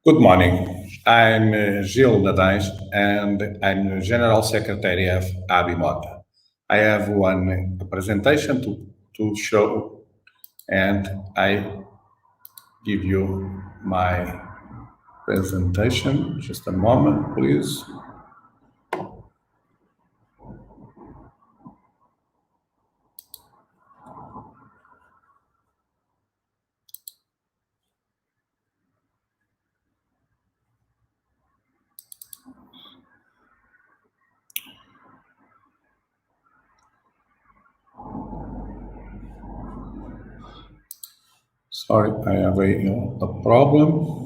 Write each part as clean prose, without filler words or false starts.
Good morning. I'm Gil Nadais and I'm the General Secretary of Abimota. I have one presentation to show and I give you my presentation. Just a moment, please. Sorry, I have a problem.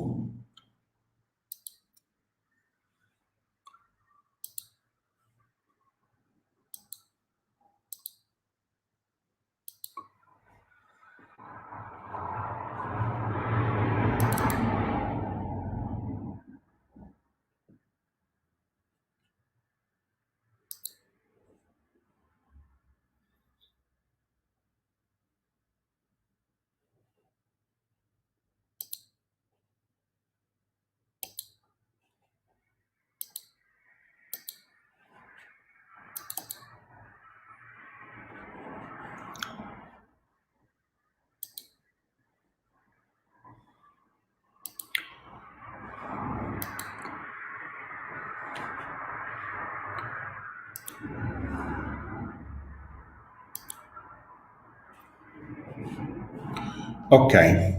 Okay,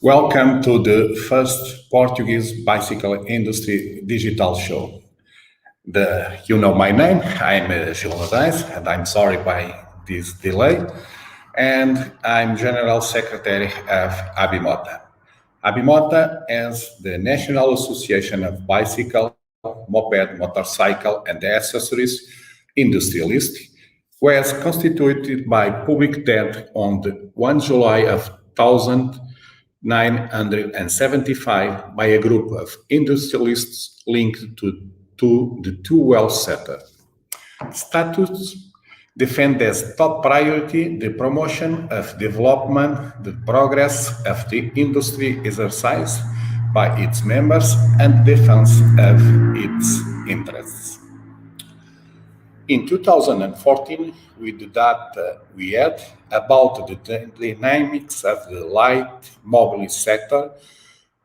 welcome to the first Portuguese bicycle industry digital show. You know my name, I'm Gil Nadais, and I'm sorry by this delay, and I'm General Secretary of Abimota. Abimota is the National Association of Bicycle, Moped, Motorcycle and Accessories Industrialists, was constituted by public debt on the 1 July of 1975 by a group of industrialists linked to the two wealth sector. Statutes defend as top priority the promotion of development, the progress of the industry exercised by its members, and defense of its interests. In 2014, with the data we had about the dynamics of the light mobility sector,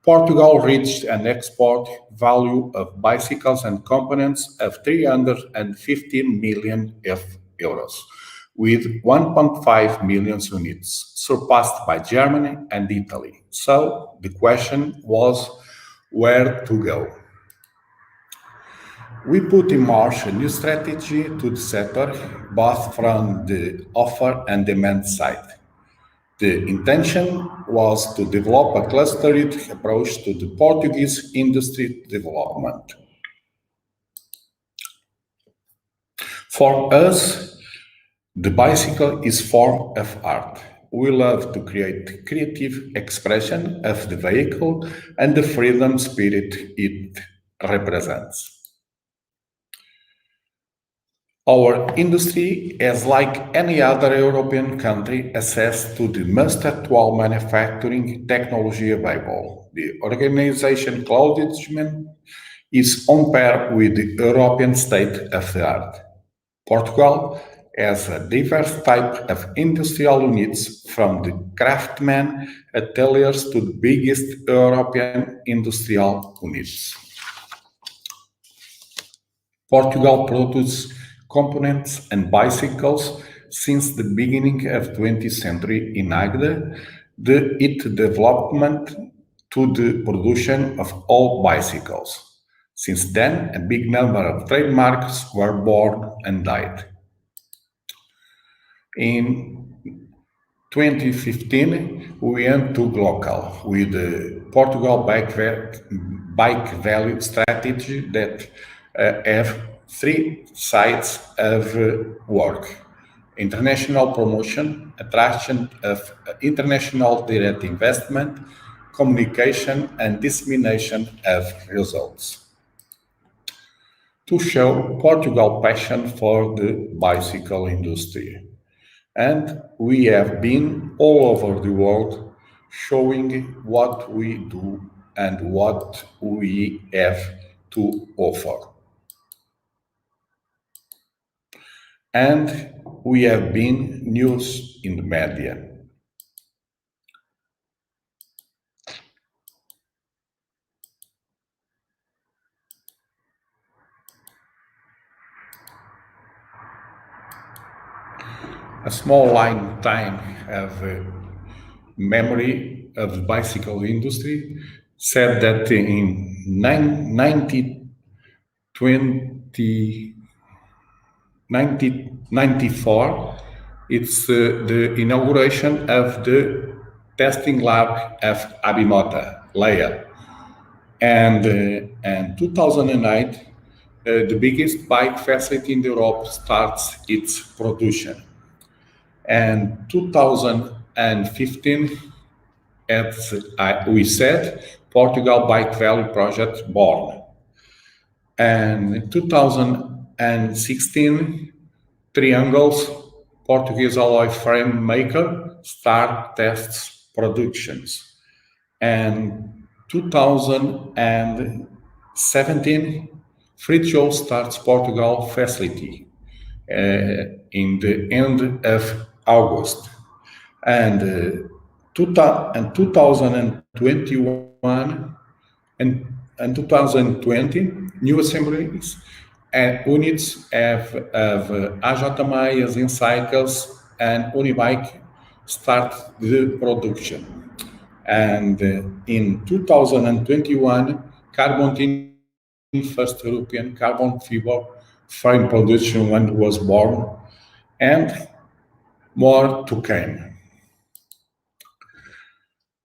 Portugal reached an export value of bicycles and components of 315 million euros, with 1.5 million units, surpassed by Germany and Italy. So the question was where to go. We put in march a new strategy to the sector, both from the offer and demand side. The intention was to develop a clustered approach to the Portuguese industry development. For us, the bicycle is form of art. We love to create creative expression of the vehicle and the freedom spirit it represents. Our industry has, like any other European country, access to the most actual manufacturing technology available. The organization acknowledgement is on par with the European state-of-the-art. Portugal has a diverse type of industrial units, from the craftsman ateliers to the biggest European industrial units. Portugal produces components and bicycles since the beginning of 20th century in Agda, its development to the production of all bicycles. Since then, a big number of trademarks were born and died. In 2015, we went to local with the Portugal Bike Value strategy that have three sides of work: international promotion, attraction of international direct investment, communication, and dissemination of results. To show Portugal's passion for the bicycle industry. And we have been all over the world showing what we do and what we have to offer. And we have been news in the media. A small line time of memory of the bicycle industry said that in 1994, it's the inauguration of the testing lab of Abimota, Leia. And 2008, the biggest bike facility in Europe starts its production. And 2015, as we said, Portugal Bike Value project born. And 2016, Triangles, Portuguese alloy frame maker, start tests productions. And 2017, Fritjo starts Portugal facility in the end of August. And 2021 and 2020, new assemblies and units of AJ Meias in cycles and Unibike start the production. And in 2021, Carbon Team, first European carbon fiber frame production one was born, and more to come.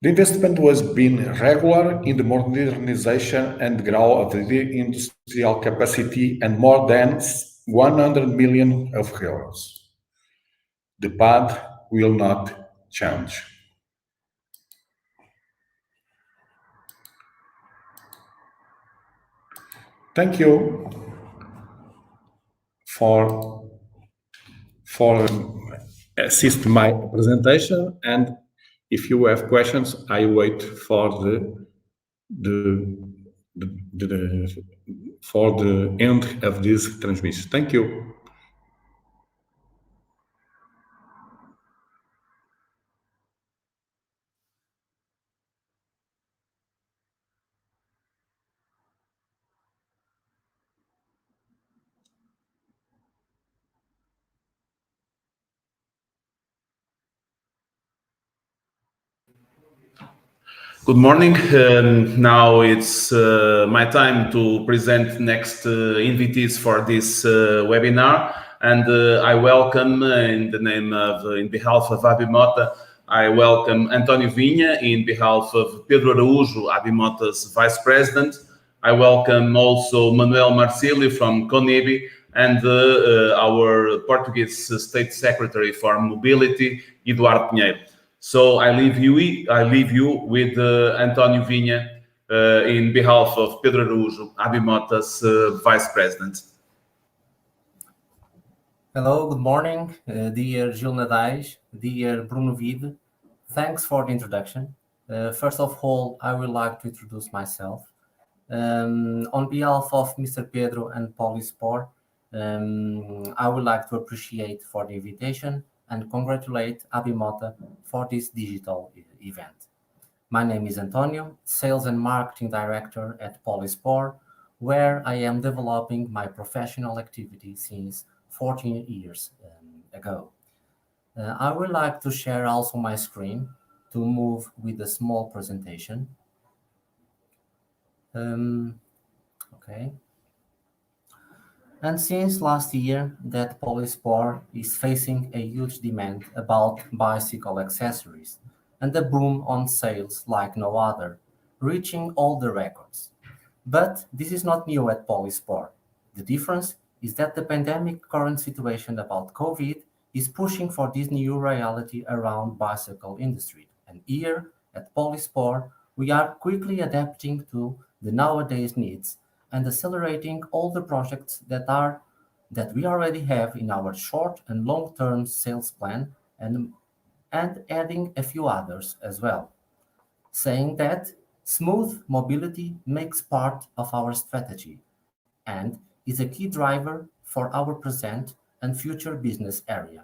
The investment was being regular in the modernization and growth of the industrial capacity and more than 100 million of euros. The path will not change. Thank you for assist my presentation, and if you have questions, I wait for for the end of this transmission. Thank you. Good morning. Now it's my time to present next invitees for this webinar, and I welcome, in behalf of Abimota, I welcome António Vinha in behalf of Pedro Araújo, Abimota's Vice President. I welcome also Manuel Marsilio from CONEBI and our Portuguese State Secretary for Mobility, Eduardo Pinheiro. So I leave you with António Vinha in behalf of Pedro Araújo, Abimota's Vice President. Hello, good morning, dear Gil Nadais, dear Bruno Vide. Thanks for the introduction. First of all, I would like to introduce myself. On behalf of Mr. Pedro and Polisport, I would like to appreciate for the invitation and congratulate Abimota for this digital event. My name is Antonio, Sales and Marketing Director at Polisport, where I am developing my professional activity since 14 years ago. I would like to share also my screen to move with a small presentation. Okay. And since last year that Polisport is facing a huge demand about bicycle accessories and a boom on sales like no other, reaching all the records. But this is not new at Polisport. The difference is that the pandemic current situation about COVID is pushing for this new reality around bicycle industry. And here at Polisport, we are quickly adapting to the nowadays needs and accelerating all the projects that we already have in our short and long-term sales plan and adding a few others as well. Saying that, Smooth mobility makes part of our strategy and is a key driver for our present and future business area.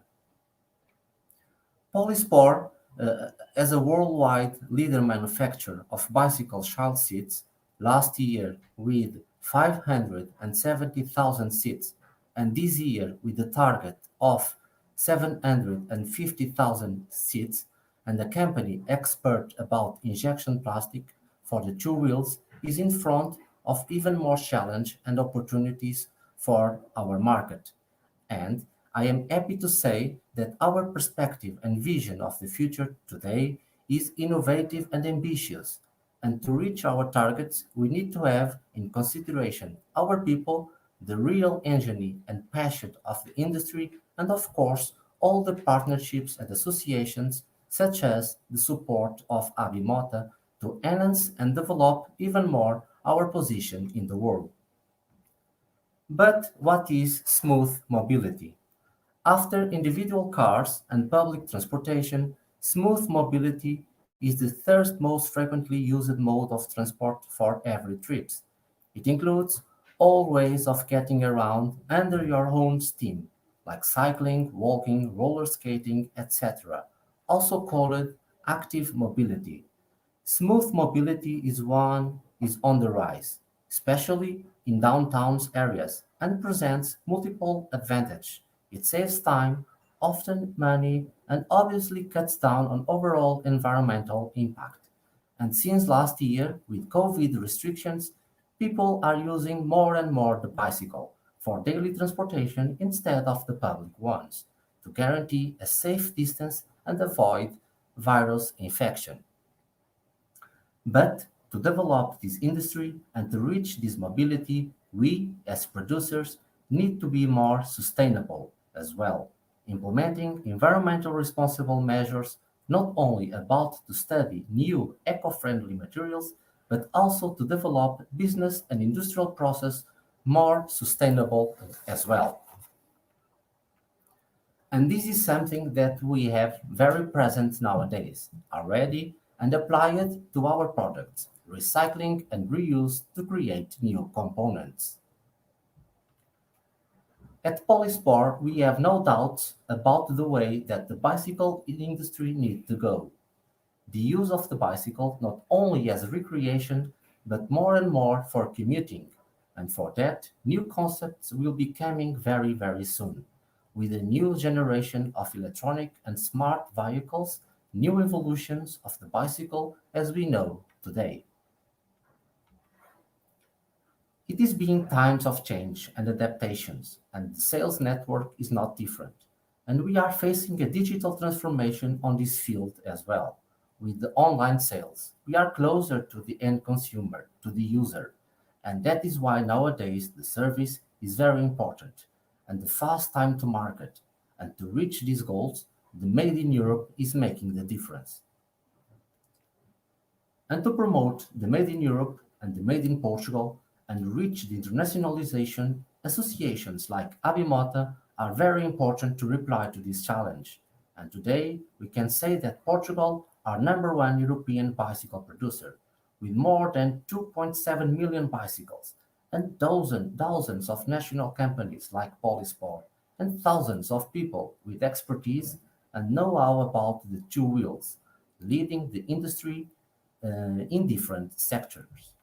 Polysport, as a worldwide leader manufacturer of bicycle child seats, last year with 570,000 seats, and this year with a target of 750,000 seats, and a company expert about injection plastic for the two wheels, is in front of even more challenge and opportunities for our market. And I am happy to say that our perspective and vision of the future today is innovative and ambitious. And to reach our targets, we need to have in consideration our people, the real engineer and passion of the industry, and of course, all the partnerships and associations, such as the support of Abimota, to enhance and develop even more our position in the world. But what is smooth mobility? After individual cars and public transportation, smooth mobility is the third most frequently used mode of transport for every trip. It includes all ways of getting around under your own steam, like cycling, walking, roller skating, etc., also called active mobility. Smooth mobility is on the rise, especially in downtown areas, and presents multiple advantages. It saves time, often money, and obviously cuts down on overall environmental impact. And since last year, with COVID restrictions, people are using more and more the bicycle for daily transportation instead of the public ones to guarantee a safe distance and avoid virus infection. But to develop this industry and to reach this mobility, we, as producers, need to be more sustainable as well, implementing environmental responsible measures not only about to study new eco-friendly materials, but also to develop business and industrial process more sustainable as well. And this is something that we have very present nowadays already and apply it to our products, recycling and reuse to create new components. At Polysport, we have no doubts about the way that the bicycle industry needs to go. The use of the bicycle not only as recreation, but more and more for commuting. And for that, new concepts will be coming very, very soon, with a new generation of electronic and smart vehicles, new evolutions of the bicycle as we know today. It is being times of change and adaptations, and the sales network is not different. And we are facing a digital transformation on this field as well. With the online sales, we are closer to the end consumer, to the user, and that is why nowadays the service is very important and the fast time to market. And to reach these goals, the Made in Europe is making the difference. And to promote the Made in Europe and the Made in Portugal and reach the internationalization, associations like Abimota are very important to reply to this challenge. And today we can say that Portugal are number one European bicycle producer with more than 2.7 million bicycles and thousands of national companies like Polysport and thousands of people with expertise and know-how about the two wheels, leading the industry in different sectors.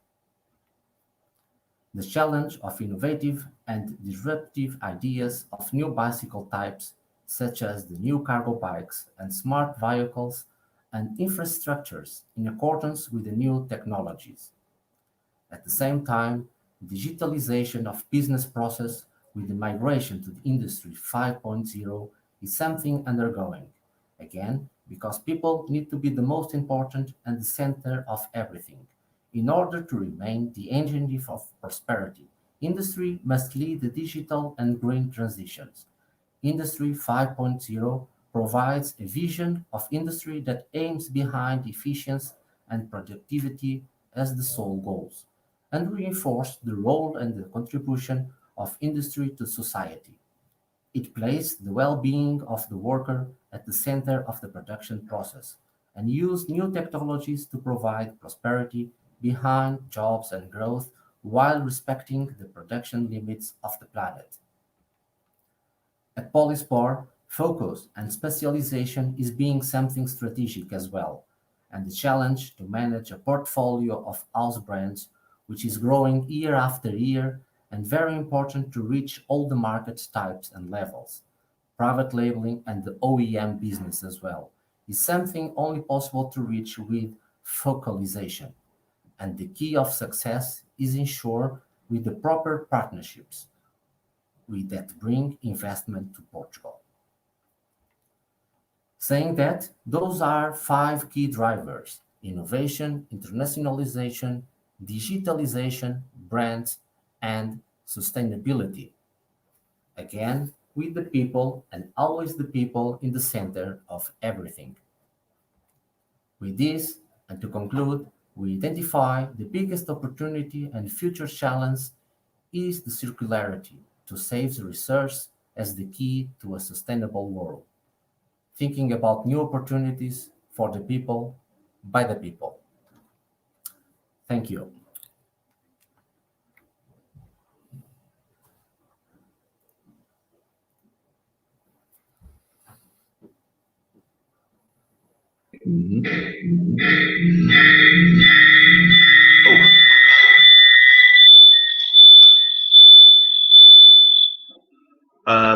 The challenge of innovative and disruptive ideas of new bicycle types, such as the new cargo bikes and smart vehicles and infrastructures in accordance with the new technologies. At the same time, digitalization of business process with the migration to the Industry 5.0 is something undergoing. Again, because people need to be the most important and the center of everything. In order to remain the engine of prosperity, industry must lead the digital and green transitions. Industry 5.0 provides a vision of industry that aims behind efficiency and productivity as the sole goals, and reinforce the role and the contribution of industry to society. It places the well-being of the worker at the center of the production process and use new technologies to provide prosperity behind jobs and growth while respecting the production limits of the planet. At Polisport, focus and specialization is being something strategic as well, and the challenge to manage a portfolio of house brands which is growing year after year and very important to reach all the market types and levels. Private labeling and the OEM business as well is something only possible to reach with focalization. And the key of success is ensured with the proper partnerships that bring investment to Portugal. Saying that, those are 5 key drivers: innovation, internationalization, digitalization, brands, and sustainability. Again, with the people and always the people in the center of everything. With this, and to conclude, we identify the biggest opportunity and future challenge is the circularity to save the resource as the key to a sustainable world. Thinking about new opportunities for the people, by the people. Thank you.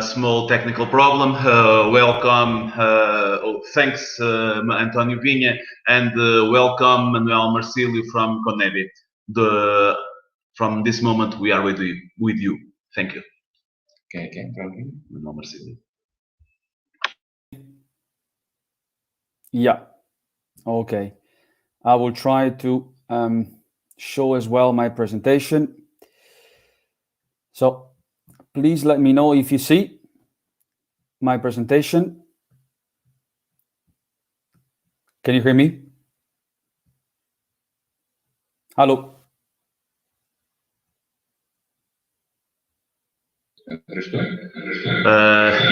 Small technical problem. Welcome. Thanks, António Vinha, and welcome, Manuel Marsilio from CONEBI. From this moment, we are with you. Thank you. Okay, Manuel Marsilio. Yeah. Okay. I will try to show as well my presentation. So please let me know if you see my presentation. Can you hear me? Hello.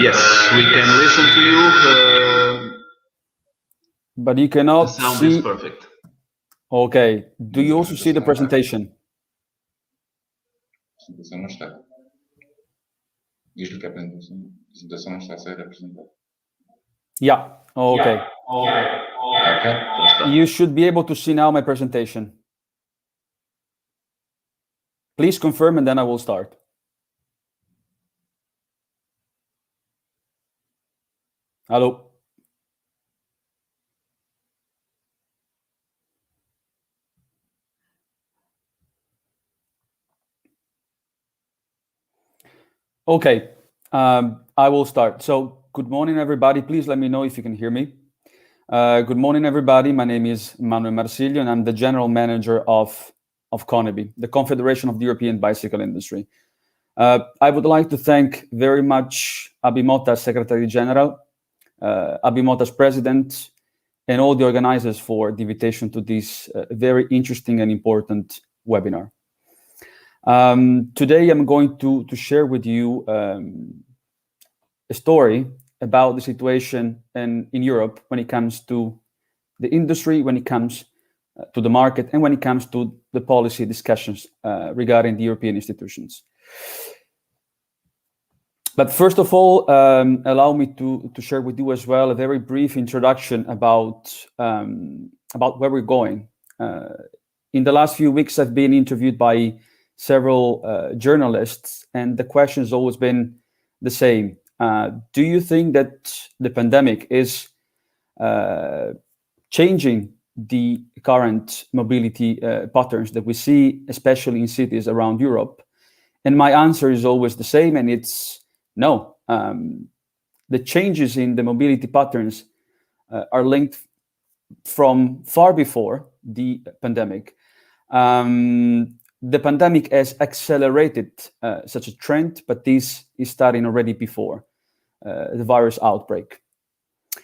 Yes, we can listen to you. But you cannot The sound see. is perfect. Okay. Do you also see the presentation? Apresentação não está. Diz-lhe que a apresentação não está a ser apresentada. Yeah. Okay. Okay. You should be able to see now my presentation. Please confirm and then I will start. Hello. Okay, I will start. So good morning, everybody. Please let me know if you can hear me. Good morning, everybody. My name is Manuel Marsilio, and I'm the General Manager of CONEBI, the Confederation of the European Bicycle Industry. I would like to thank very much Abimota's Secretary General, Abimota's President, and all the organizers for the invitation to this very interesting and important webinar. Today, I'm going to share with you a story about the situation in Europe when it comes to the industry, when it comes to the market, and when it comes to the policy discussions regarding the European institutions. But first of all, allow me to share with you as well a very brief introduction about where we're going. In the last few weeks, I've been interviewed by several journalists, and the question has always been the same. Do you think that the pandemic is changing the current mobility patterns that we see, especially in cities around Europe? And my answer is always the same, and it's no. The changes in the mobility patterns are linked from far before the pandemic. The pandemic has accelerated such a trend, but this is starting already before the virus outbreak.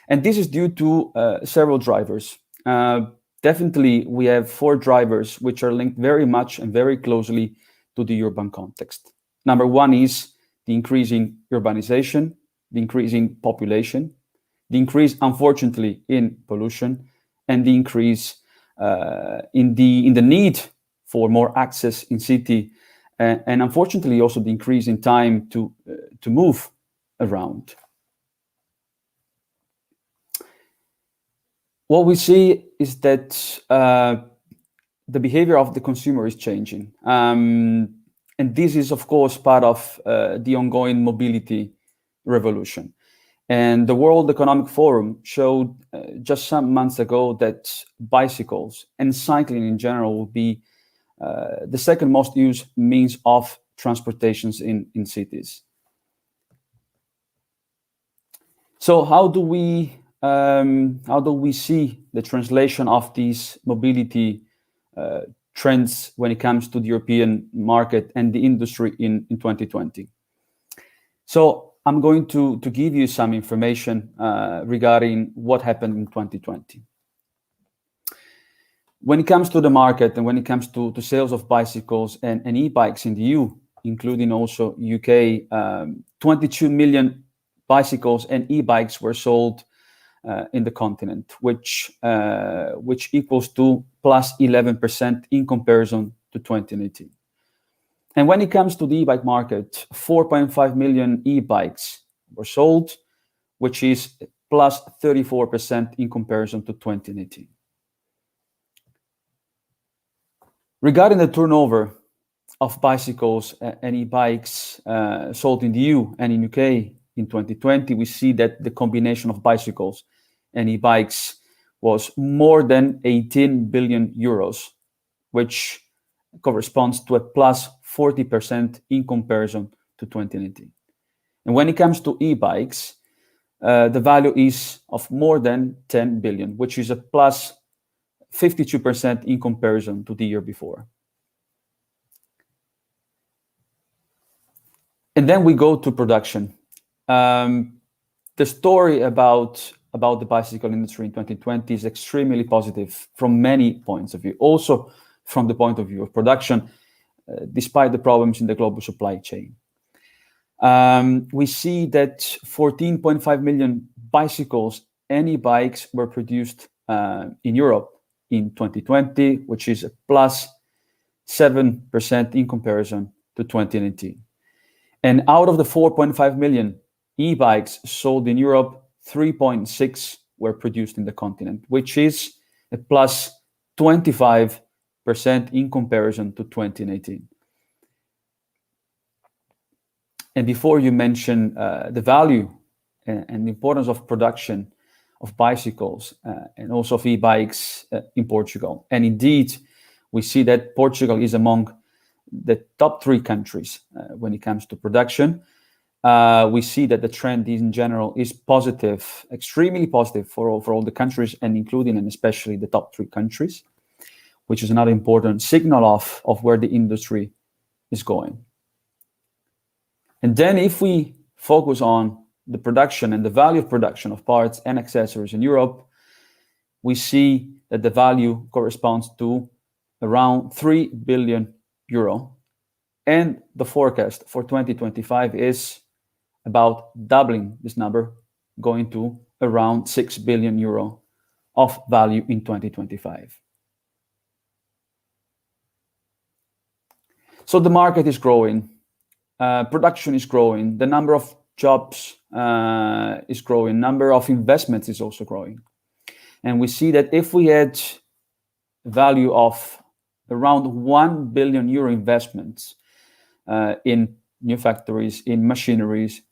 And this is due to several drivers. Definitely, we have 4 drivers which are linked very much and very closely to the urban context. Number 1 is the increasing urbanization, the increasing population, the increase, unfortunately, in pollution, and the increase in the need for more access in city, and unfortunately also the increase in time to move around. What we see is that the behavior of the consumer is changing. And this is, of course, part of the ongoing mobility revolution. And the World Economic Forum showed just some months ago that bicycles and cycling in general will be the second most used means of transportations in cities. So how do we see the translation of these mobility trends when it comes to the European market and the industry in 2020? So I'm going to give you some information regarding what happened in 2020. When it comes to the market and when it comes to sales of bicycles and e-bikes in the EU, including also UK, 22 million bicycles and e-bikes were sold in the continent, which equals to plus 11% in comparison to 2018. And when it comes to the e-bike market, 4.5 million e-bikes were sold, which is plus 34% in comparison to 2018. Regarding the turnover of bicycles and e-bikes sold in the EU and in UK in 2020, we see that the combination of bicycles and e-bikes was more than 18 billion euros, which corresponds to a plus 40% in comparison to 2019. And when it comes to e-bikes, the value is of more than 10 billion, which is a plus 52% in comparison to the year before. And then we go to production. The story about the bicycle industry in 2020 is extremely positive from many points of view, also from the point of view of production, despite the problems in the global supply chain. We see that 14.5 million bicycles and e-bikes were produced in Europe in 2020, which is a plus 7% in comparison to 2019. And out of the 4.5 million e-bikes sold in Europe, 3.6 were produced in the continent, which is a plus 25% in comparison to 2018. And before you mention the value and the importance of production of bicycles and also of e-bikes in Portugal. And indeed, we see that Portugal is among the top 3 countries when it comes to production. We see that the trend in general is positive, extremely positive for all the countries, and including and especially the top 3 countries, which is another important signal of where the industry is going. And then if we focus on the production and the value of production of parts and accessories in Europe, we see that the value corresponds to around 3 billion euro. And the forecast for 2025 is about doubling this number, going to around 6 billion euro of value in 2025. So the market is growing, production is growing, the number of jobs is growing, number of investments is also growing. And we see that if we had value of around 1 billion euro investments in new factories, in machineries,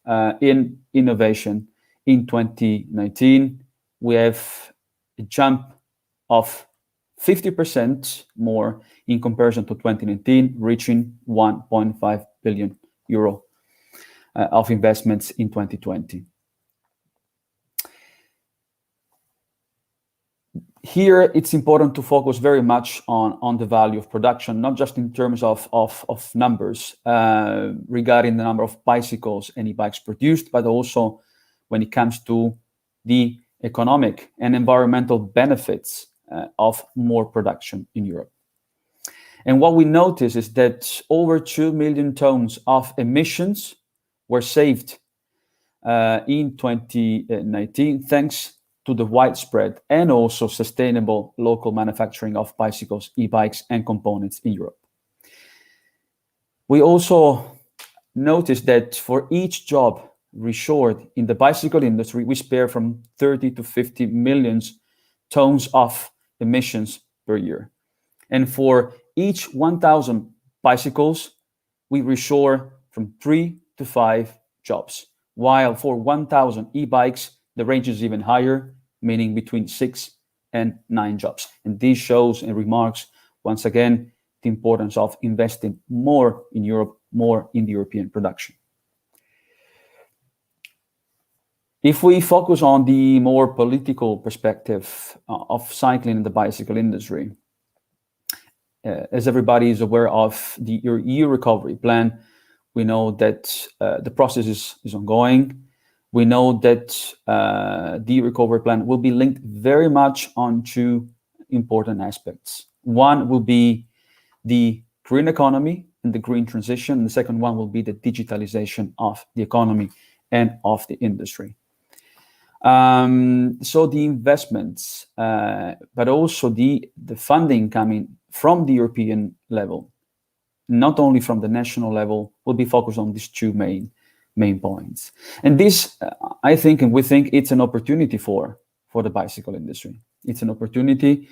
in innovation in 2019, we have a jump of 50% more in comparison to 2019, reaching 1.5 billion euro of investments in 2020. Here, it's important to focus very much on the value of production, not just in terms of numbers regarding the number of bicycles and e-bikes produced, but also when it comes to the economic and environmental benefits of more production in Europe. And what we notice is that over 2 million tons of emissions were saved in 2019 thanks to the widespread and also sustainable local manufacturing of bicycles, e-bikes, and components in Europe. We also noticed that for each job reshored in the bicycle industry, we spare from 30 to 50 million tons of emissions per year. And for each 1,000 bicycles, we reshore from 3 to 5 jobs. While for 1,000 e-bikes, the range is even higher, meaning between 6 and 9 jobs. And this shows and remarks, once again, the importance of investing more in Europe, more in the European production. If we focus on the more political perspective of cycling in the bicycle industry, as everybody is aware of the EU recovery plan, we know that the process is ongoing. We know that the recovery plan will be linked very much on 2 important aspects. One will be the green economy and the green transition. And the second one will be the digitalization of the economy and of the industry. So the investments, but also the funding coming from the European level, not only from the national level, will be focused on these 2 main points. And this, I think, and we think it's an opportunity for the bicycle industry. It's an opportunity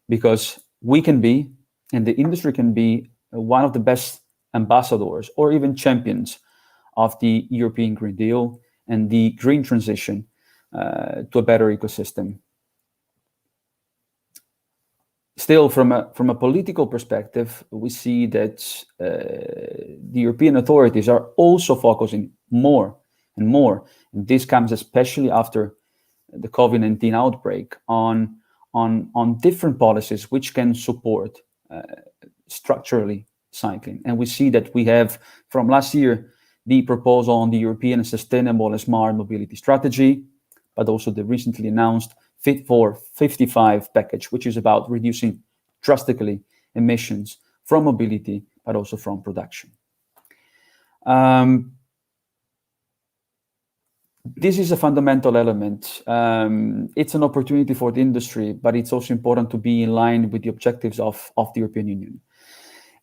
because we can be, and the industry can be, one of the best ambassadors or even champions of the European Green Deal and the green transition to a better ecosystem. Still, from a political perspective, we see that the European authorities are also focusing more and more, and this comes especially after the COVID-19 outbreak, on different policies which can support structurally cycling. And we see that we have, from last year, the proposal on the European Sustainable and Smart Mobility Strategy, but also the recently announced Fit for 55 package, which is about reducing drastically emissions from mobility, but also from production. This is a fundamental element. It's an opportunity for the industry, but it's also important to be in line with the objectives of the European Union.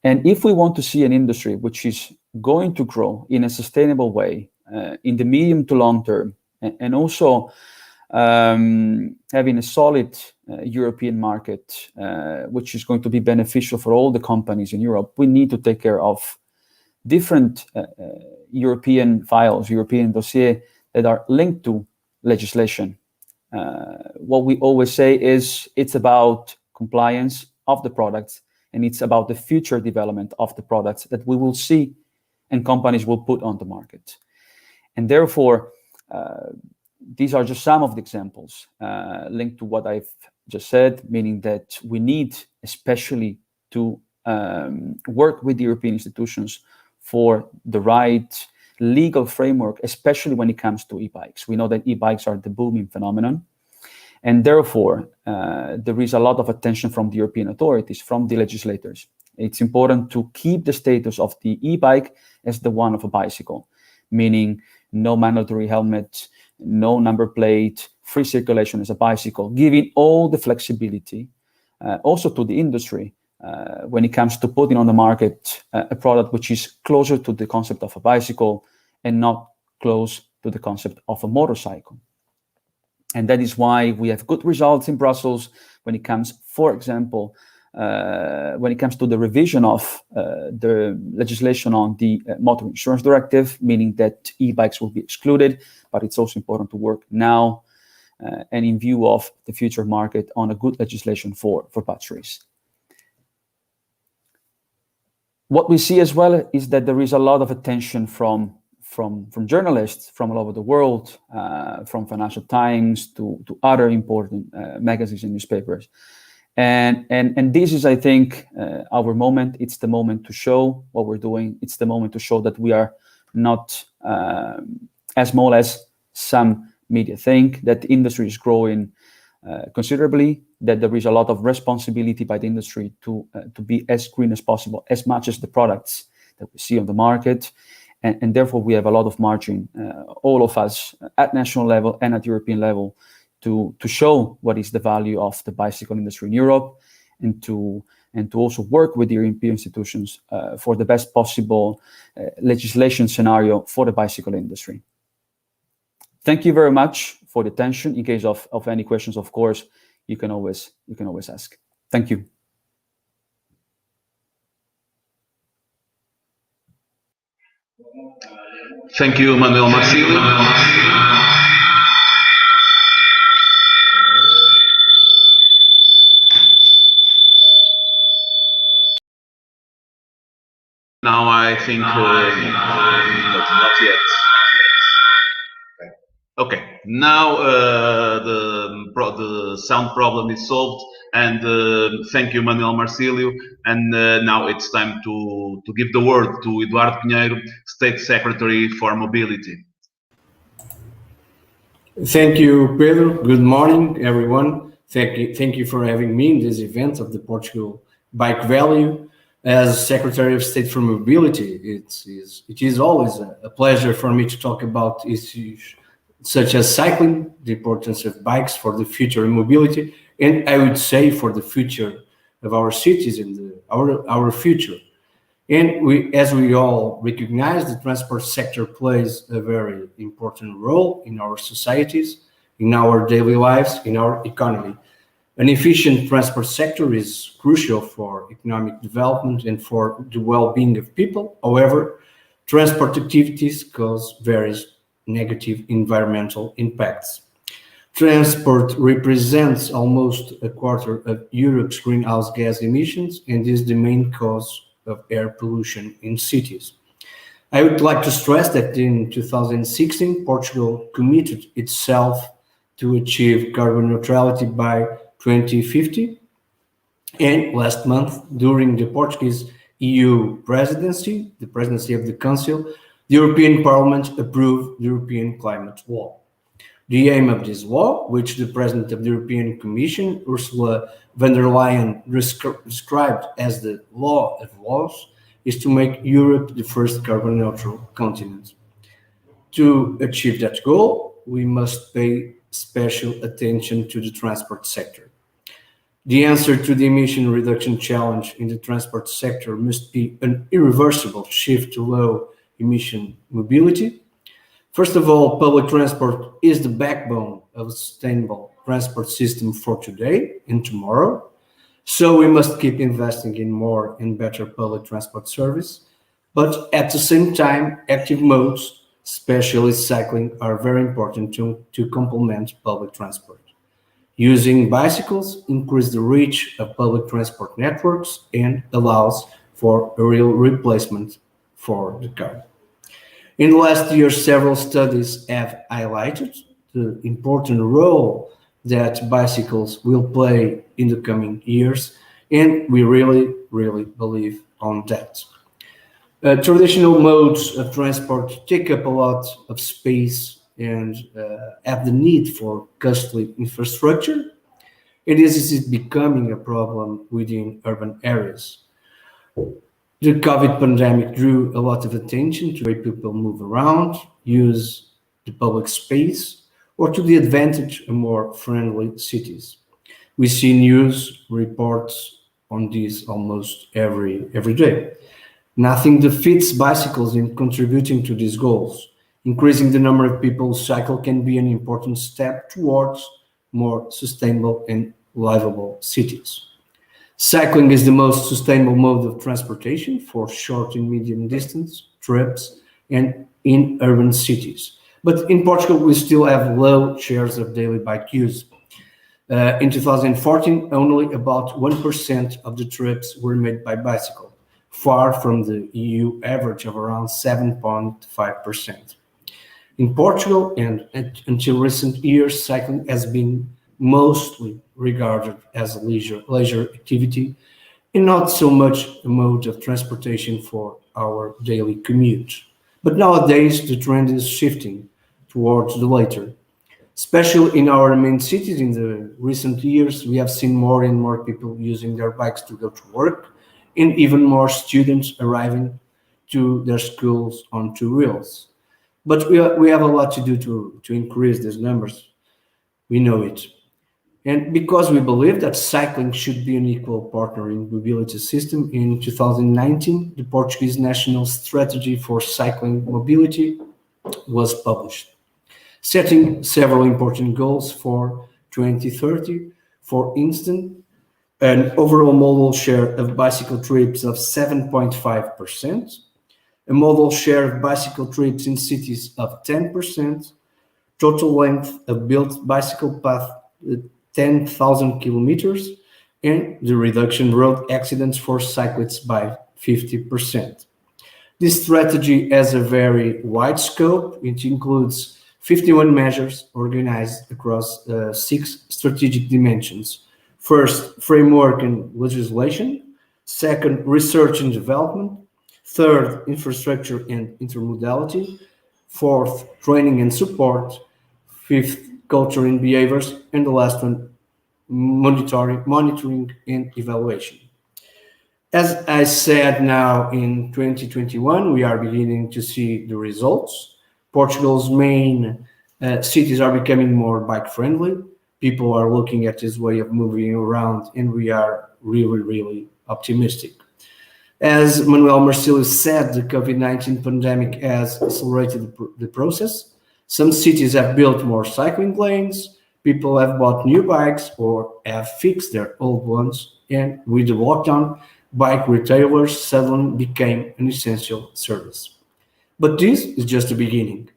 And if we want to see an industry which is going to grow in a sustainable way in the medium to long term, and also having a solid European market, which is going to be beneficial for all the companies in Europe, we need to take care of different European files, European dossiers that are linked to legislation. What we always say is it's about compliance of the products, and it's about the future development of the products that we will see and companies will put on the market. And therefore, these are just some of the examples linked to what I've just said, meaning that we need especially to work with the European institutions for the right legal framework, especially when it comes to e-bikes. We know that e-bikes are the booming phenomenon, and therefore there is a lot of attention from the European authorities, from the legislators. It's important to keep the status of the e-bike as the one of a bicycle, meaning no mandatory helmet, no number plate, free circulation as a bicycle, giving all the flexibility also to the industry when it comes to putting on the market a product which is closer to the concept of a bicycle and not close to the concept of a motorcycle. And that is why we have good results in Brussels when it comes, for example, when it comes to the revision of the legislation on the motor insurance directive, meaning that e-bikes will be excluded, but it's also important to work now and in view of the future market on a good legislation for batteries. What we see as well is that there is a lot of attention from journalists from all over the world, from Financial Times to other important magazines and newspapers. And this is, I think, our moment. It's the moment to show what we're doing. It's the moment to show that we are not as small as some media think, that the industry is growing considerably, that there is a lot of responsibility by the industry to be as green as possible, as much as the products that we see on the market. And therefore, we have a lot of margin, all of us at national level and at European level, to show what is the value of the bicycle industry in Europe, and to also work with the European institutions for the best possible legislation scenario for the bicycle industry. Thank you very much for the attention. In case of any questions, of course, you can always ask. Thank you. Thank you, Manuel Marsilio. Now I think not yet. Okay, now the sound problem is solved, and thank you, Manuel Marsilio. And now it's time to give the word to Eduardo Pinheiro, State Secretary for Mobility. Thank you, Pedro. Good morning, everyone. Thank you for having me in this event of the Portugal Bike Value. As Secretary of State for Mobility, it is always a pleasure for me to talk about issues such as cycling, the importance of bikes for the future of mobility, and I would say for the future of our cities and our future. And as we all recognize, the transport sector plays a very important role in our societies, in our daily lives, in our economy. An efficient transport sector is crucial for economic development and for the well-being of people. However, transport activities cause various negative environmental impacts. Transport represents almost a quarter of Europe's greenhouse gas emissions and is the main cause of air pollution in cities. I would like to stress that in 2016, Portugal committed itself to achieve carbon neutrality by 2050. And last month, during the Portuguese EU presidency, the presidency of the Council, the European Parliament approved the European Climate Law. The aim of this law, which the President of the European Commission, Ursula von der Leyen, described as the law of laws, is to make Europe the first carbon neutral continent. To achieve that goal, we must pay special attention to the transport sector. The answer to the emission reduction challenge in the transport sector must be an irreversible shift to low emission mobility. First of all, public transport is the backbone of a sustainable transport system for today and tomorrow. So we must keep investing in more and better public transport service. But at the same time, active modes, especially cycling, are very important to complement public transport. Using bicycles increases the reach of public transport networks and allows for a real replacement for the car. In the last year, several studies have highlighted the important role that bicycles will play in the coming years, and we really believe on that. Traditional modes of transport take up a lot of space and have the need for costly infrastructure, and this is becoming a problem within urban areas. The COVID pandemic drew a lot of attention to the way people move around, use the public space, or to the advantage of more friendly cities. We see news reports on this almost every day. Nothing defeats bicycles in contributing to these goals. Increasing the number of people who cycle can be an important step towards more sustainable and livable cities. Cycling is the most sustainable mode of transportation for short and medium distance trips and in urban cities. But in Portugal, we still have low shares of daily bike use. In 2014, only about 1% of the trips were made by bicycle, far from the EU average of around 7.5%. In Portugal, and until recent years, cycling has been mostly regarded as a leisure activity and not so much a mode of transportation for our daily commute. But nowadays, the trend is shifting towards the latter. Especially in our main cities in the recent years, we have seen more and more people using their bikes to go to work, and even more students arriving to their schools on two wheels. But we have a lot to do to increase these numbers. We know it. And because we believe that cycling should be an equal partner in the mobility system, in 2019, the Portuguese National Strategy for Cycling Mobility was published, setting several important goals for 2030. For instance, an overall modal share of bicycle trips of 7.5%, a modal share of bicycle trips in cities of 10%, total length of built bicycle path 10,000 kilometers, and the reduction road accidents for cyclists by 50%. This strategy has a very wide scope. It includes 51 measures organized across 6 strategic dimensions. First, framework and legislation. Second, research and development. Third, infrastructure and intermodality. Fourth, training and support. Fifth, culture and behaviors. And the last one, monitoring and evaluation. As I said, now in 2021, we are beginning to see the results. Portugal's main cities are becoming more bike-friendly. People are looking at this way of moving around, and we are really, really optimistic. As Manuel Marsilio said, the COVID-19 pandemic has accelerated the process. Some cities have built more cycling lanes, people have bought new bikes or have fixed their old ones, and with the lockdown, bike retailers suddenly became an essential service. But this is just the beginning.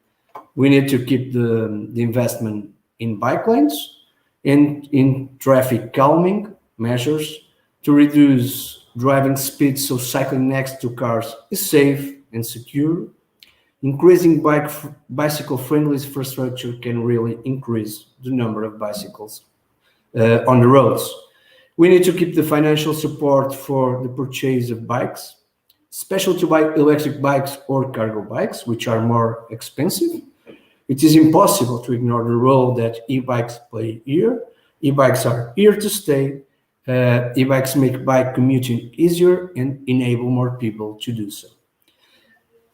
We need to keep the investment in bike lanes and in traffic calming measures to reduce driving speed so cycling next to cars is safe and secure. Increasing bicycle-friendly infrastructure can really increase the number of bicycles on the roads. We need to keep the financial support for the purchase of bikes, especially to buy electric bikes or cargo bikes, which are more expensive. It is impossible to ignore the role that e-bikes play here. E-bikes are here to stay. E-bikes make bike commuting easier and enable more people to do so.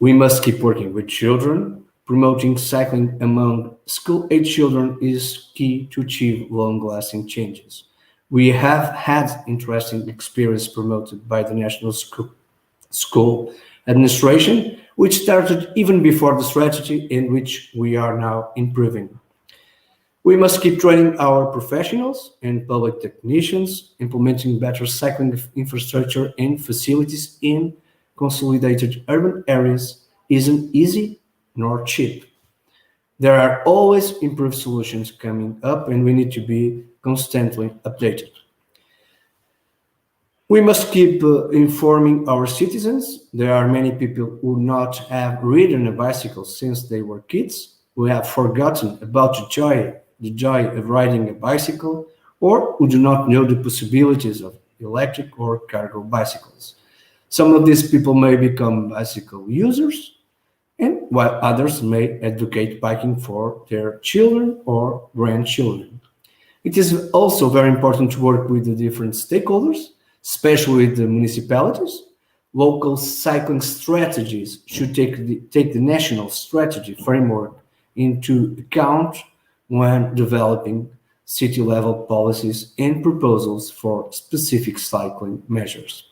We must keep working with children. Promoting cycling among school-age children is key to achieve long-lasting changes. We have had interesting experience promoted by the National School Administration, which started even before the strategy, in which we are now improving. We must keep training our professionals and public technicians. Implementing better cycling infrastructure and facilities in consolidated urban areas isn't easy nor cheap. There are always improved solutions coming up, and we need to be constantly updated. We must keep informing our citizens. There are many people who not have ridden a bicycle since they were kids, who have forgotten about the joy of riding a bicycle, or who do not know the possibilities of electric or cargo bicycles. Some of these people may become bicycle users, and while others may advocate biking for their children or grandchildren. It is also very important to work with the different stakeholders, especially with the municipalities. Local cycling strategies should take the national strategy framework into account when developing city-level policies and proposals for specific cycling measures.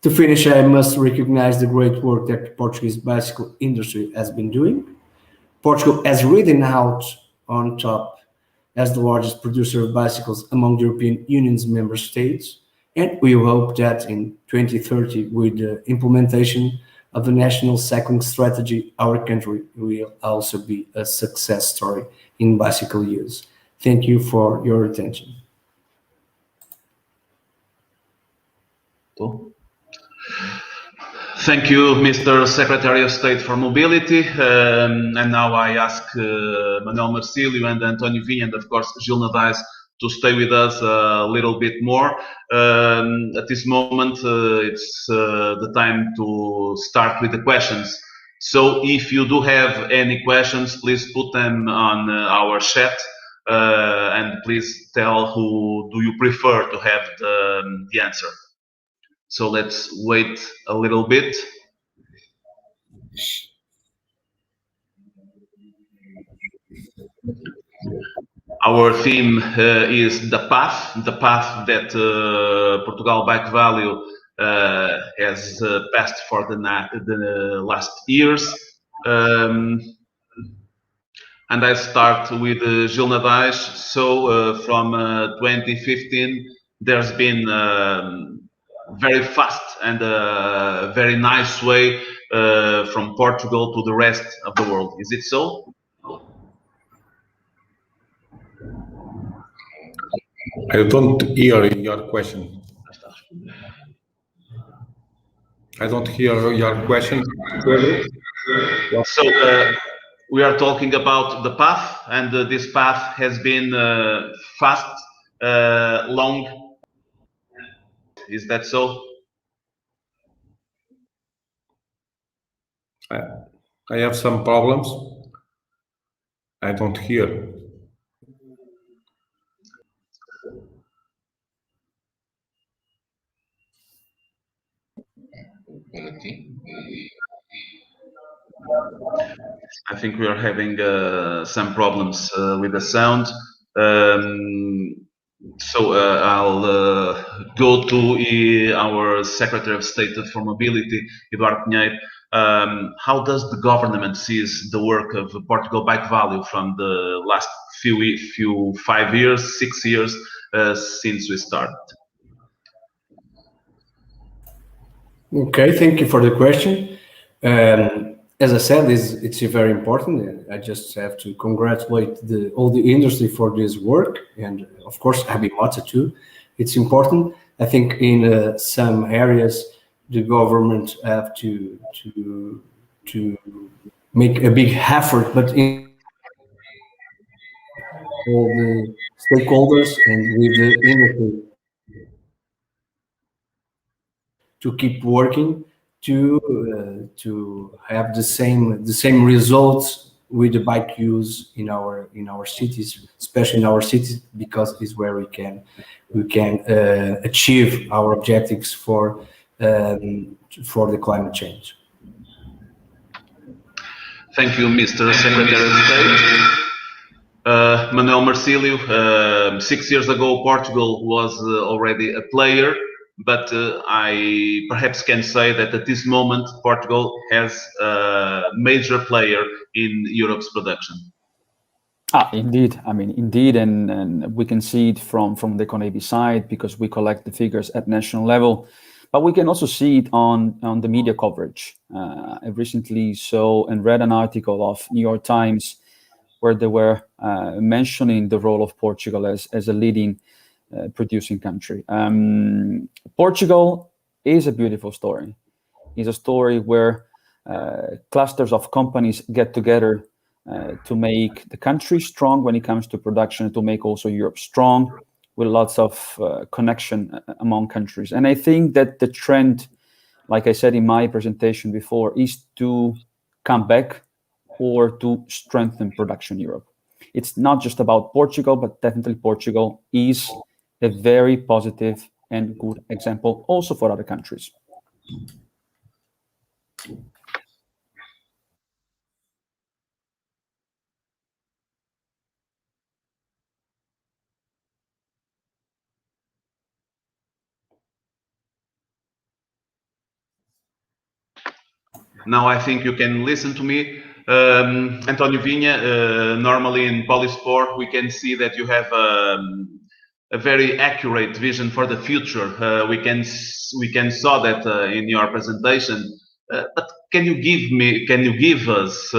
To finish, I must recognize the great work that the Portuguese bicycle industry has been doing. Portugal has ridden out on top as the largest producer of bicycles among the European Union's member states, and we hope that in 2030, with the implementation of the National Cycling Strategy, our country will also be a success story in bicycle use. Thank you for your attention. Cool. Thank you, Mr. Secretary of State for Mobility. And now I ask Manuel Marsilio and António Vinha, and of course Gil Nadais, to stay with us a little bit more. At this moment, it's the time to start with the questions. So if you do have any questions, please put them on our chat, and please tell who do you prefer to have the answer. So let's wait a little bit. Our theme is the path that Portugal Bike Value has passed for the last years. And I start with Gil Nadais. So from 2015, there's been very fast and very nice way from Portugal to the rest of the world. Is it so? I don't hear your question. I don't hear your question. So we are talking about the path, and this path has been fast, long. Is that so? I have some problems. I don't hear. I think we are having some problems with the sound. So I'll go to our Secretary of State for Mobility, Eduardo Pinheiro. How does the government sees the work of Portugal Bike Value from the last few 5 years, 6 years since we started? Okay, thank you for the question. As I said, it's very important. I just have to congratulate all the industry for this work, and of course Abimota too. It's important. I think in some areas the government have to make a big effort, but in all the stakeholders and with the industry to keep working to have the same results with the bike use in our cities, especially in our cities, because it's where we can achieve our objectives for the climate change. Thank you, Mr. Secretary of State. Manuel Marsilio, 6 years ago, Portugal was already a player, but I perhaps can say that at this moment, Portugal has a major player in Europe's production. Indeed. I mean, indeed, and we can see it from the CONEBI side because we collect the figures at national level, but we can also see it on the media coverage. I recently saw and read an article of New York Times where they were mentioning the role of Portugal as a leading producing country. Portugal is a beautiful story. It's a story where clusters of companies get together to make the country strong when it comes to production, to make also Europe strong, with lots of connection among countries. And I think that the trend, like I said in my presentation before, is to come back or to strengthen production Europe. It's not just about Portugal, but definitely Portugal is a very positive and good example also for other countries. Now I think you can listen to me. Antonio Vinha, normally in Polisport, we can see that you have a very accurate vision for the future. We can saw that in your presentation. But can you give us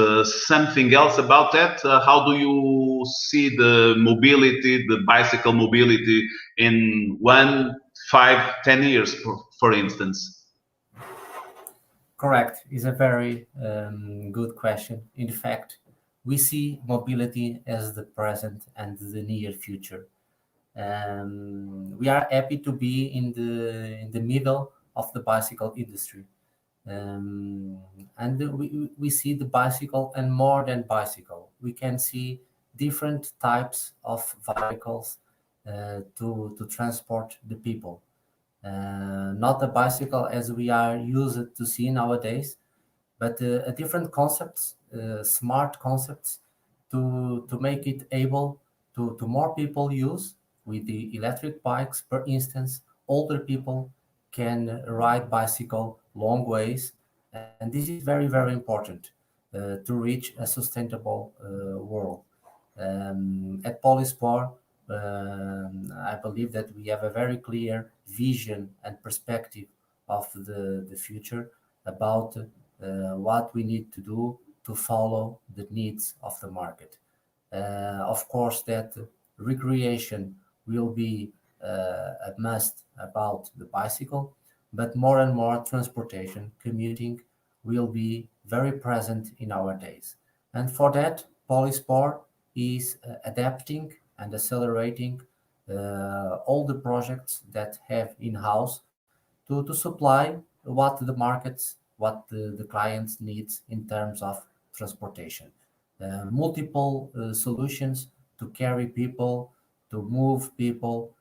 something else about that? How do you see the mobility, the bicycle mobility in 1, 5, 10 years, for instance? Correct. It's a very good question. In fact, we see mobility as the present and the near future. We are happy to be in the middle of the bicycle industry. And we see the bicycle and more than bicycle. We can see different types of vehicles to transport the people. Not a bicycle as we are used to see nowadays, but a different concepts, smart concepts to make it able to more people use with the electric bikes. For instance, older people can ride bicycle long ways, and this is very, very important to reach a sustainable world. At Polisport, I believe that we have a very clear vision and perspective of the future about what we need to do to follow the needs of the market. Of course, that recreation will be a must about the bicycle, but more and more transportation, commuting will be very present in our days. And for that, Polisport is adapting and accelerating all the projects that have in-house to supply what the markets, what the clients needs in terms of transportation. Multiple solutions to carry people, to move people,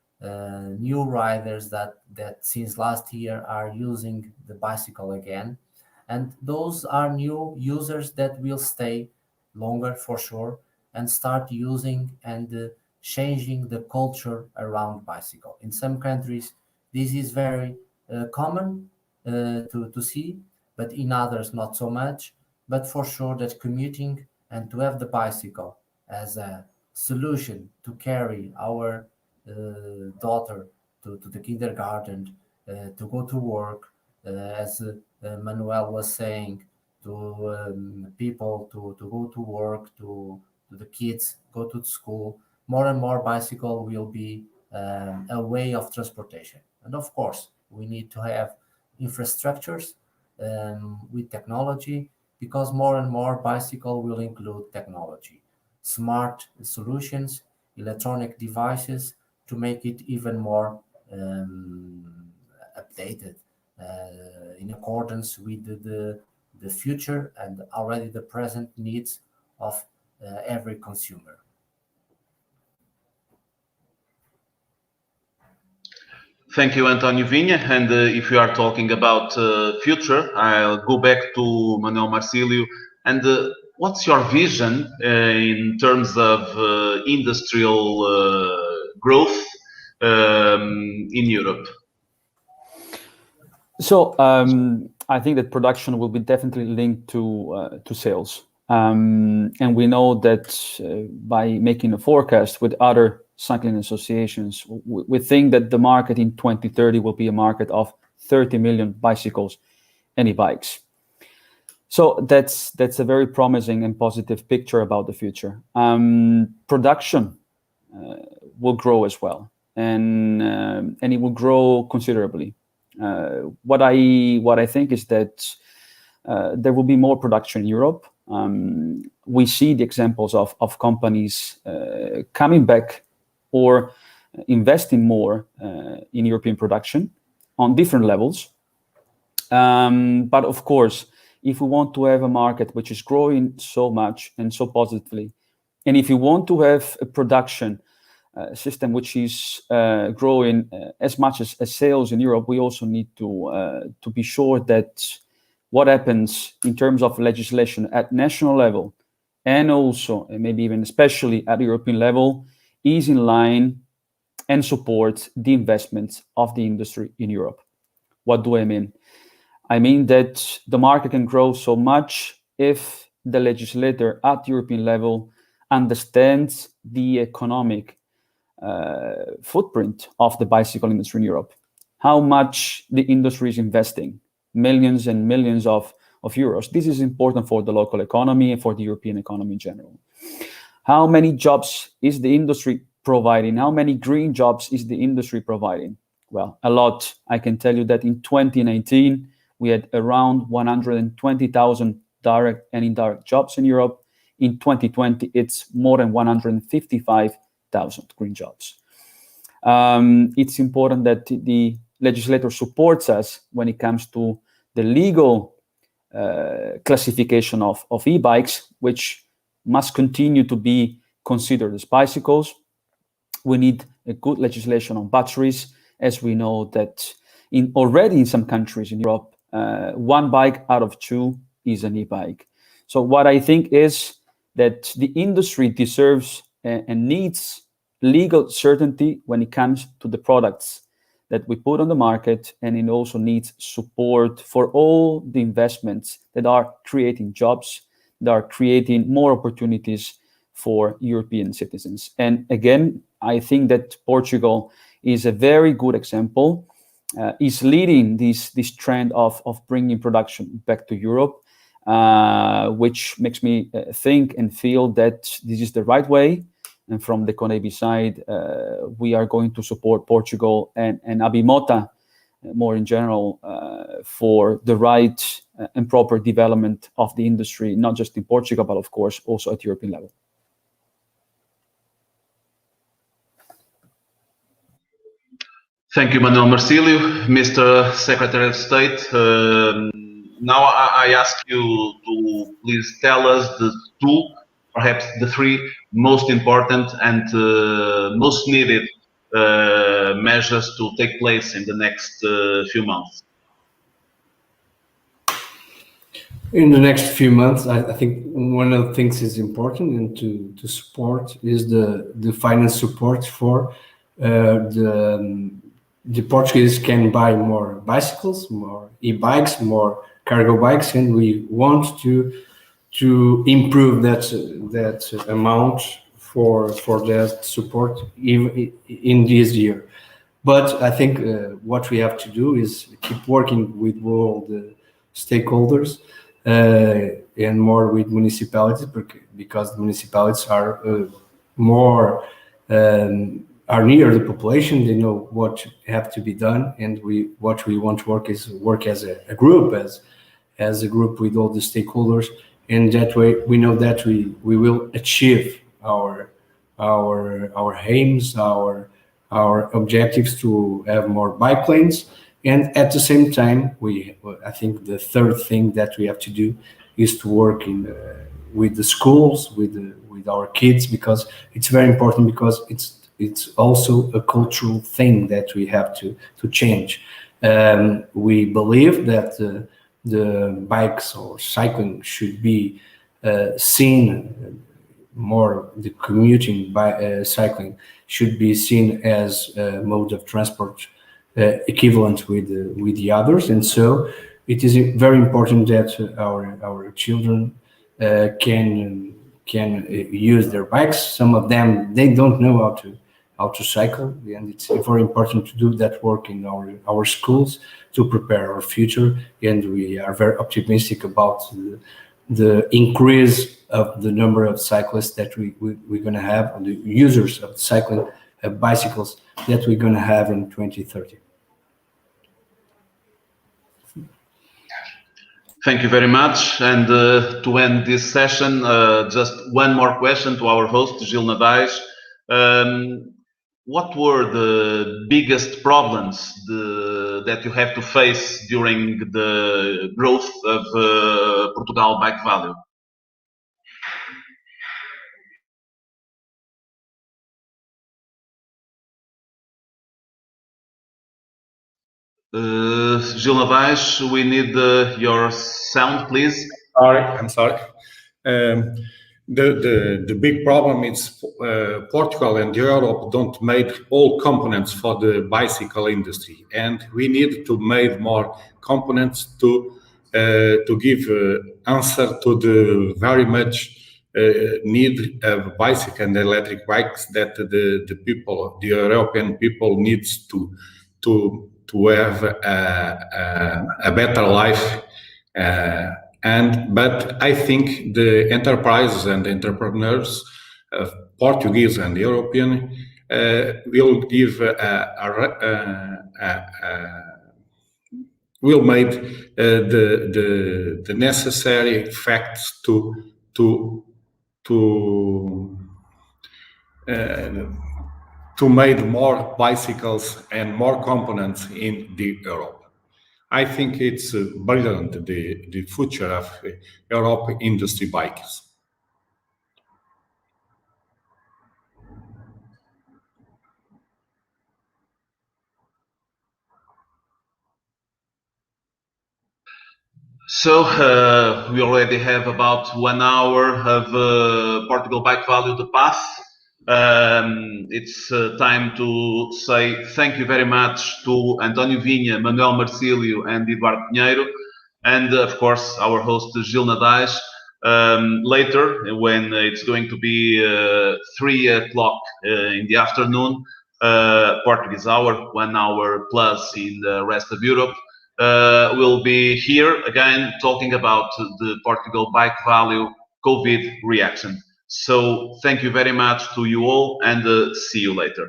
new riders that since last year are using the bicycle again. And those are new users that will stay longer for sure and start using and changing the culture around bicycle. In some countries, this is very common to see, but in others not so much. But for sure that commuting and to have the bicycle as a solution to carry our daughter to the kindergarten, to go to work, as Manuel was saying, to people to go to work, to the kids go to school. More and more bicycle will be a way of transportation. And of course, we need to have infrastructures with technology, because more and more bicycle will include technology, smart solutions, electronic devices to make it even more updated in accordance with the future and already the present needs of every consumer. Thank you, Antonio Vinha. And if you are talking about future, I'll go back to Manuel Marsilio. And what's your vision in terms of industrial growth in Europe? So I think that production will be definitely linked to sales. And we know that by making a forecast with other cycling associations, we think that the market in 2030 will be a market of 30 million bicycles and e-bikes. So that's a very promising and positive picture about the future. Production will grow as well, and it will grow considerably. What I think is that there will be more production in Europe. We see the examples of companies coming back or investing more in European production on different levels. But of course, if we want to have a market which is growing so much and so positively, and if you want to have a production system which is growing as much as sales in Europe, we also need to be sure that what happens in terms of legislation at national level, and also and maybe even especially at European level, is in line and supports the investments of the industry in Europe. What do I mean? I mean that the market can grow so much if the legislator at European level understands the economic footprint of the bicycle industry in Europe. How much the industry is investing, millions and millions of euros. This is important for the local economy and for the European economy in general. How many jobs is the industry providing? How many green jobs is the industry providing? Well, a lot. I can tell you that in 2019, we had around 120,000 direct and indirect jobs in Europe. In 2020, it's more than 155,000 green jobs. It's important that the legislator supports us when it comes to the legal classification of e-bikes, which must continue to be considered as bicycles. We need a good legislation on batteries, as we know that already in some countries in Europe, 1 bike out of 2 is an e-bike. So what I think is that the industry deserves and needs legal certainty when it comes to the products that we put on the market, and it also needs support for all the investments that are creating jobs, that are creating more opportunities for European citizens. And again, I think that Portugal is a very good example, is leading this trend of bringing production back to Europe, which makes me think and feel that this is the right way. And from the CONEBI side, we are going to support Portugal and Abimota more in general for the right and proper development of the industry, not just in Portugal, but of course also at European level. Thank you, Manuel. Marsilio, Mr. Secretary of State. Now I ask you to please tell us the two, perhaps the three most important and most needed measures to take place in the next few months. In the next few months, I think one of the things is important and to support is the finance support for the Portuguese can buy more bicycles, more e-bikes, more cargo bikes, and we want to improve that amount for that support even in this year. But I think what we have to do is keep working with all the stakeholders and more with municipalities, because the municipalities are more are near the population. They know what have to be done, and what we want to work as a group, as a group with all the stakeholders, and that way we know that we will achieve our aims, our objectives to have more bike lanes. And at the same time, I think the third thing that we have to do is to work with the schools, with our kids, because it's very important, because it's also a cultural thing that we have to change. We believe that the bikes or cycling should be seen more. The commuting by cycling should be seen as a mode of transport equivalent with the others, and so it is very important that our children can use their bikes. Some of them, they don't know how to cycle, and it's very important to do that work in our schools to prepare our future. And we are very optimistic about the increase of the number of cyclists that we're going to have, and the users of cycling bicycles that we're going to have in 2030. Thank you very much. And to end this session, just one more question to our host, Gil Nadais. What were the biggest problems that you have to face during the growth of Portugal Bike Value? Gil Nadais, we need your sound, please. I'm sorry. The big problem is Portugal and Europe don't make all components for the bicycle industry, and we need to make more components to give answer to the very much need of bicycle and electric bikes that the European people needs to have a better life. But I think the enterprises and entrepreneurs, Portuguese and European, will give will make the necessary facts to make more bicycles and more components in the Europe. I think it's brilliant, the future of Europe industry bikes. So we already have about 1 hour of Portugal Bike Value, the path. It's time to say thank you very much to António Vinha, Manuel Marsilio, and Eduardo Pinheiro, and of course our host Gil Nadais. Later, when it's going to be 3 o'clock in the afternoon, Portuguese hour, 1 hour plus in the rest of Europe, we'll be here again talking about the Portugal Bike Value COVID reaction. So thank you very much to you all, and see you later.